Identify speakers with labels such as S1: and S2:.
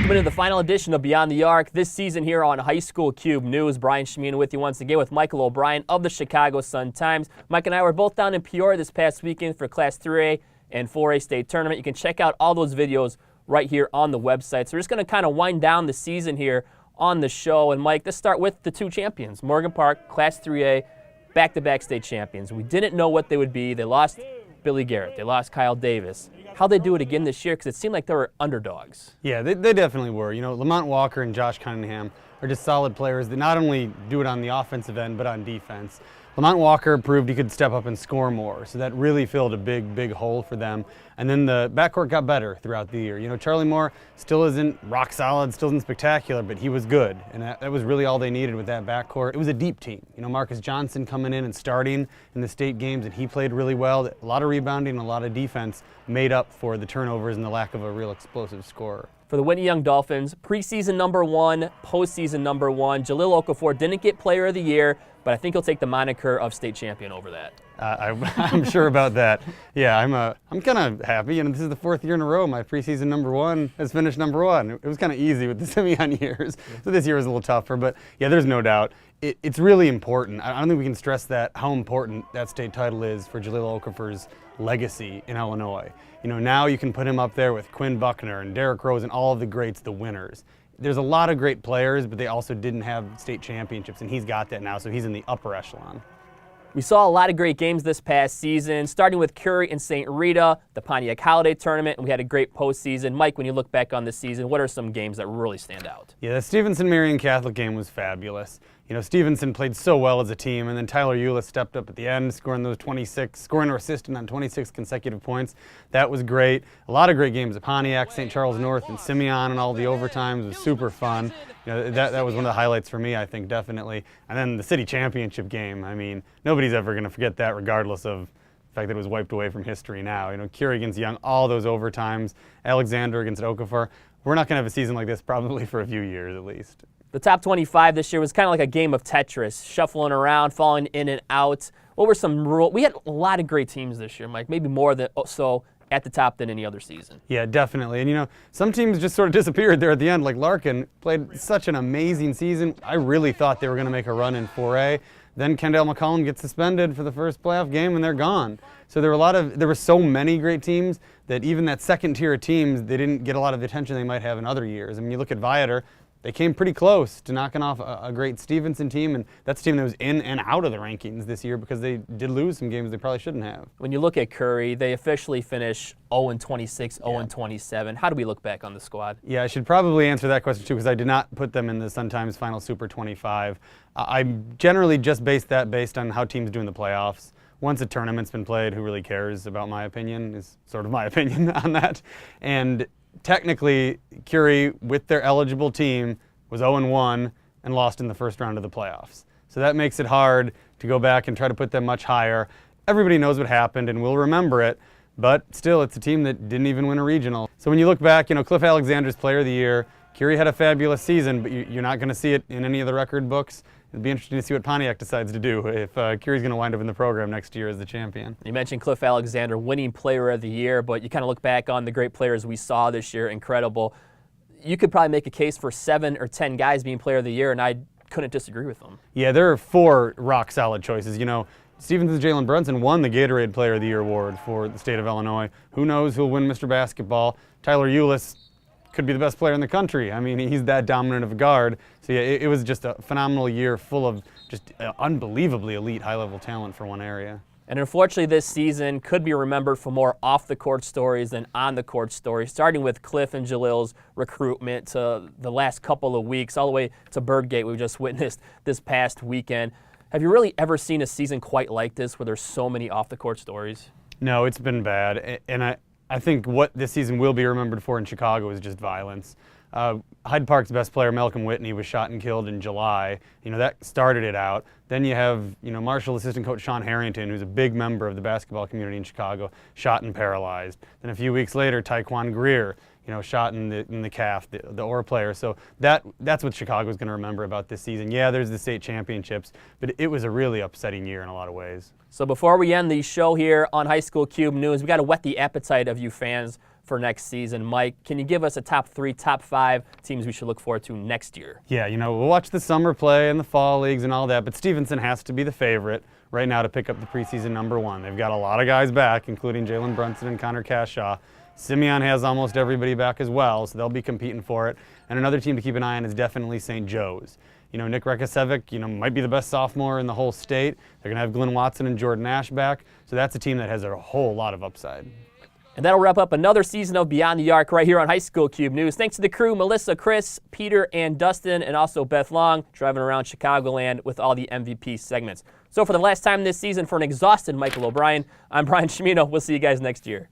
S1: Welcome into the final edition of Beyond the Arc. This season here on High School Cube News. Brian Chimino with you once again with Michael O'Brien of the Chicago Sun-Times. Mike and I were both down in Peoria this past weekend for Class 3A and 4A state tournament. You can check out all those videos right here on the website. So we're just going to kind of wind down the season here on the show. And Mike, let's start with the two champions. Morgan Park, Class 3A, back-to-back state champions. We didn't know what they would be. They lost Billy Garrett. They lost Kyle Davis. How'd they do it again this year? Because it seemed like they were underdogs.
S2: Yeah, they definitely were. You know, Lamont Walker and Josh Cunningham are just solid players that not only do it on the offensive end, but on defense. Lamont Walker proved he could step up and score more, so that really filled a big hole for them. And then the backcourt got better throughout the year. You know, Charlie Moore still isn't rock solid, still isn't spectacular, but he was good, and that was really all they needed with that backcourt. It was a deep team. You know, Marcus Johnson coming in and starting in the state games, and he played really well. A lot of rebounding, a lot of defense made up for the turnovers and the lack of a real explosive scorer.
S1: For the Whitney Young Dolphins, preseason #1, postseason #1. Jalil Okafor didn't get Player of the Year, but I think he'll take the moniker of state champion over that.
S2: I'm sure about that. Yeah, I'm kind of happy. And this is the 4th year in a row my preseason #1 has finished #1. It was kind of easy with the Simeon years, so this year was a little tougher. But yeah, there's no doubt it's really important. I don't think we can stress that how important that state title is for Jalil Okafor's legacy in Illinois. You know, now you can put him up there with Quinn Buckner and Derrick Rose and all of the greats, the winners. There's a lot of great players, but they also didn't have state championships, and he's got that now, so he's in the upper echelon.
S1: We saw a lot of great games this past season, starting with Curie and St. Rita, the Pontiac Holiday Tournament, and we had a great postseason. Mike, when you look back on this season, what are some games that really stand out?
S2: Yeah, the Stevenson-Marion Catholic game was fabulous. You know, Stevenson played so well as a team, and then Tyler Eulis stepped up at the end, scoring or assisting on 26 consecutive points. That was great. A lot of great games at Pontiac, St. Charles North, and Simeon, and all the overtimes was super fun. You know, that was one of the highlights for me, I think, definitely. And then the city championship game, I mean, nobody's ever going to forget that, regardless of the fact that it was wiped away from history now. You know, Curie against Young, all those overtimes, Alexander against Okafor. We're not going to have a season like this probably for a few years at least.
S1: The top 25 this year was kind of like a game of Tetris, shuffling around, falling in and out. What were some rules? We had a lot of great teams this year, Mike, maybe more than so at the top than any other season.
S2: Yeah, definitely. And you know, some teams just sort of disappeared there at the end, like Larkin played such an amazing season. I really thought they were going to make a run in 4A. Then Kendall McCollum gets suspended for the first playoff game and they're gone. So there were so many great teams that even that second tier of teams, they didn't get a lot of the attention they might have in other years. I mean, you look at Viator, they came pretty close to knocking off a great Stevenson team, and that's a team that was in and out of the rankings this year because they did lose some games they probably shouldn't have.
S1: When you look at Curry, they officially finish 0-26, 0-27. How do we look back on the squad?
S2: Yeah, I should probably answer that question too because I did not put them in the Sun-Times Final Super 25. I generally just based on how teams do in the playoffs. Once a tournament's been played, who really cares about my opinion is sort of my opinion on that. And technically, Curie, with their eligible team, was 0-1 and lost in the first round of the playoffs. So that makes it hard to go back and try to put them much higher. Everybody knows what happened and will remember it, but still, it's a team that didn't even win a regional. So when you look back, you know, Cliff Alexander's Player of the Year. Curie had a fabulous season, but you're not going to see it in any of the record books. It'd be interesting to see what Pontiac decides to do if Curie's going to wind up in the program next year as the champion.
S1: You mentioned Cliff Alexander winning Player of the Year, but you kind of look back on the great players we saw this year, incredible. You could probably make a case for 7 or 10 guys being Player of the Year, and I couldn't disagree with them.
S2: Yeah, there are 4 rock-solid choices. You know, Stevenson's Jalen Brunson won the Gatorade Player of the Year award for the state of Illinois. Who knows who'll win Mr. Basketball? Tyler Eulis could be the best player in the country. I mean, he's that dominant of a guard. So yeah, it was just a phenomenal year full of just unbelievably elite high-level talent for one area.
S1: And unfortunately, this season could be remembered for more off-the-court stories than on-the-court stories, starting with Cliff and Jalil's recruitment to the last couple of weeks, all the way to Birdgate we just witnessed this past weekend. Have you really ever seen a season quite like this where there's so many off-the-court stories?
S2: No, it's been bad. And I think what this season will be remembered for in Chicago is just violence. Hyde Park's best player, Malcolm Whitney, was shot and killed in July. You know, that started it out. Then you have, you know, Marshall assistant coach Sean Harrington, who's a big member of the basketball community in Chicago, shot and paralyzed. Then a few weeks later, Taekwon Greer shot in the calf, the OR player. So that's what Chicago's going to remember about this season. Yeah, there's the state championships, but it was a really upsetting year in a lot of ways.
S1: So before we end the show here on High School Cube News, we got to whet the appetite of you fans for next season. Mike, can you give us a top 3, top 5 teams we should look forward to next year?
S2: Yeah, we'll watch the summer play and the fall leagues and all that, but Stevenson has to be the favorite right now to pick up the preseason #1. They've got a lot of guys back, including Jalen Brunson and Connor Cashaw. Simeon has almost everybody back as well, so they'll be competing for it. And another team to keep an eye on is definitely St. Joe's. Nick Rekosevic, might be the best sophomore in the whole state. They're going to have Glenn Watson and Jordan Ash back, so that's a team that has a whole lot of upside.
S1: And that'll wrap up another season of Beyond the Arc right here on High School Cube News. Thanks to the crew, Melissa, Chris, Peter, and Dustin, and also Beth Long, driving around Chicagoland with all the MVP segments. So for the last time this season, for an exhausted Michael O'Brien, I'm Brian Chimino. We'll see you guys next year.